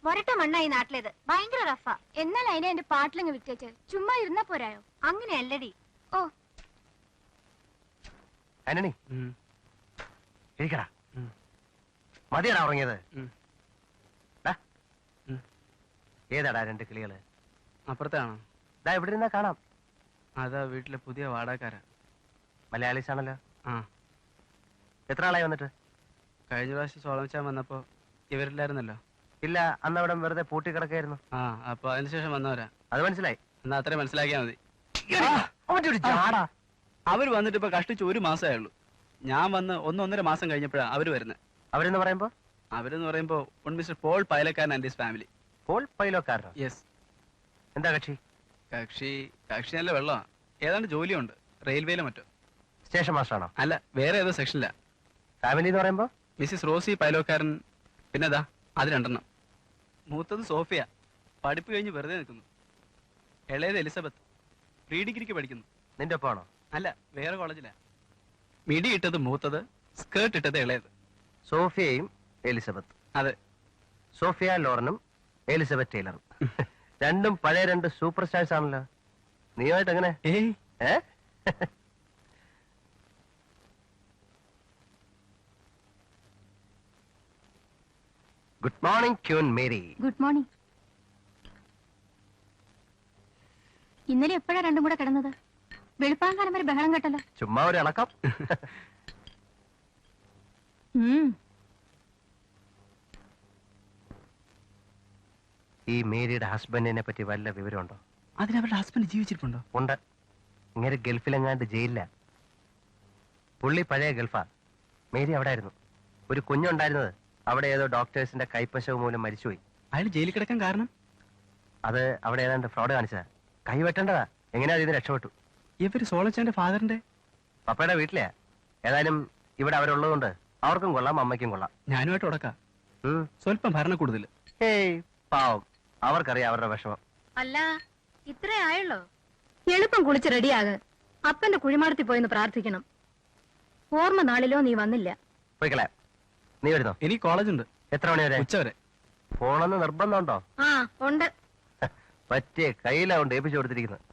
മൊരട്ട മണ്ണായി നാട്ടിലേത് ഭയങ്കര റഫാ. എന്നാൽ അതിനെ എന്റെ പാട്ടിലങ്ങ് വിറ്റേച്ച് ചുമ്മാ ഇരുന്നാ പോരായോ? അങ്ങനെയല്ലടി. ഓ ആന്റണി ഇരിക്കടാ. മതിയടാ ഉറങ്ങിയത്? ഏതാടാ രണ്ട് കിളികള്? അപ്പുറത്താണോ? ദാ ഇവിടെ നിന്നാ കാണാം. അതാ വീട്ടിലെ പുതിയ വാടകക്കാരാ. മലയാളീസ് ആണല്ലോ. ആ, എത്ര ആളായി വന്നിട്ട്? കഴിഞ്ഞ പ്രാവശ്യം സോളമിച്ചാൻ വന്നപ്പോ ഇവരില്ലായിരുന്നല്ലോ. ഇല്ല, അന്ന് അവിടെ വെറുതെ പൂട്ടി കിടക്കായിരുന്നു. ആ, അപ്പൊ അതിനുശേഷം വന്നവരാ. അത് മനസ്സിലായി. എന്നാ അത്രയും മനസ്സിലാക്കിയാ മതി. അവര് വന്നിട്ട് ഇപ്പൊ കഷ്ടിച്ച് 1 മാസമേ ഉള്ളൂ. ഞാൻ വന്ന് 1-1.5 മാസം കഴിഞ്ഞപ്പോഴാ അവര് വരുന്നത്. അവരെന്ന് പറയുമ്പോ mister Paul Pailakkaran and his family. Paul പൈലോക്കാരനോ? യെസ്. എന്താ കക്ഷി? കക്ഷി നല്ല വെള്ളമാ. ഏതാണ്ട് ജോലിയുണ്ട്, റെയിൽവേയിലോ മറ്റോ. സ്റ്റേഷൻ മാസ്റ്റർ ആണോ? അല്ല, വേറെ ഏതോ സെക്ഷനില്ല. ഫാമിലി എന്ന് പറയുമ്പോ മിസ്സിസ് റോസി പൈലോക്കാരൻ, പിന്നെ അത് 2 മൂത്തത് സോഫിയ, പഠിപ്പ് കഴിഞ്ഞ് വെറുതെ നിൽക്കുന്നു. ഇളയത് എലിസബത്ത്, പ്രീ ഡിഗ്രിക്ക് പഠിക്കുന്നു. നിന്റെ ഒപ്പമാണോ? അല്ല, വേറെ കോളേജിലാ. മിടി ഇട്ടത് മൂത്തത്, സ്കേർട്ട് ഇട്ടത് ഇളയത്. സോഫിയയും എലിസബത്ത്. അതെ. സോഫിയ ലോറനും എലിസബത്ത് ടൈലറും. രണ്ടും പഴയ 2 സൂപ്പർ സ്റ്റാർസ് ആണല്ലോ. നീയുമായിട്ട് എങ്ങനെ? Good morning queen Mary. Good morning. ഇന്നലെ എപ്പോഴാ രണ്ടും കൂടെ കിടന്നത്? വെളുപ്പാങ്കാലം വരെ ബഹളം കേട്ടല്ലോ. ചുമ്മാ ഒരു ഇളക്കം. ഈ മേരിയുടെ ഹസ്ബൻഡിനെ പറ്റി വല്ല വിവരമുണ്ടോ? അതിനവരുടെ ഹസ്ബൻഡ് ജീവിച്ചിരിപ്പുണ്ടോ? ഉണ്ട്. ഇങ്ങനെ ഗൾഫിലെങ്ങാണ്ട് ജയിലില്ല. പുള്ളി പഴയ ഗൾഫാ. മേരി അവിടെ ആയിരുന്നു. ഒരു കുഞ്ഞുണ്ടായിരുന്നത് അവിടെ ഏതോ ഡോക്ടേഴ്സിന്റെ കൈപ്പശവ് മൂലം മരിച്ചുപോയി. അയാൾ ജയിലിൽ കിടക്കാൻ കാരണം? അത് അവിടെ ഏതാണ്ട് ഫ്രോഡ് കാണിച്ചതാ. കൈവെട്ടേണ്ടതാ. എങ്ങനെയാ ഇതിന് രക്ഷപ്പെട്ടു. ഇവര് സോളച്ചാന്റെ ഫാദറിന്റെ പപ്പയുടെ വീട്ടിലെയാ. ഏതായാലും ഇവിടെ അവരുള്ളതുകൊണ്ട് അവർക്കും കൊള്ളാം, അമ്മയ്ക്കും കൊള്ളാം. ഞാനുമായിട്ട് ഉടക്കാം. സ്വല്പം ഭരണ കൂടുതൽ. ഏയ് പാവം, അവർക്കറിയാം അവരുടെ വിഷമം. അല്ല, ഇത്രേ ആയുള്ളോ? എളുപ്പം കുളിച്ച് റെഡിയാക്. അപ്പന്റെ കുഴിമാടത്തിൽ പോയിന്ന് പ്രാർത്ഥിക്കണം. ഓർമ്മ നാളിലോ നീ വന്നില്ല. പോയിക്കളെ. നീ വരുന്നോ? എനിക്ക് കോളേജുണ്ട്. എത്ര മണി വരെ? ഉച്ചവരെ. പോണെന്ന് നിർബന്ധമുണ്ടോ? ആ ഉണ്ട്. പറ്റിയ കയ്യിലാ കൊണ്ട് ഏൽപ്പിച്ചു കൊടുത്തിരിക്കുന്നത്.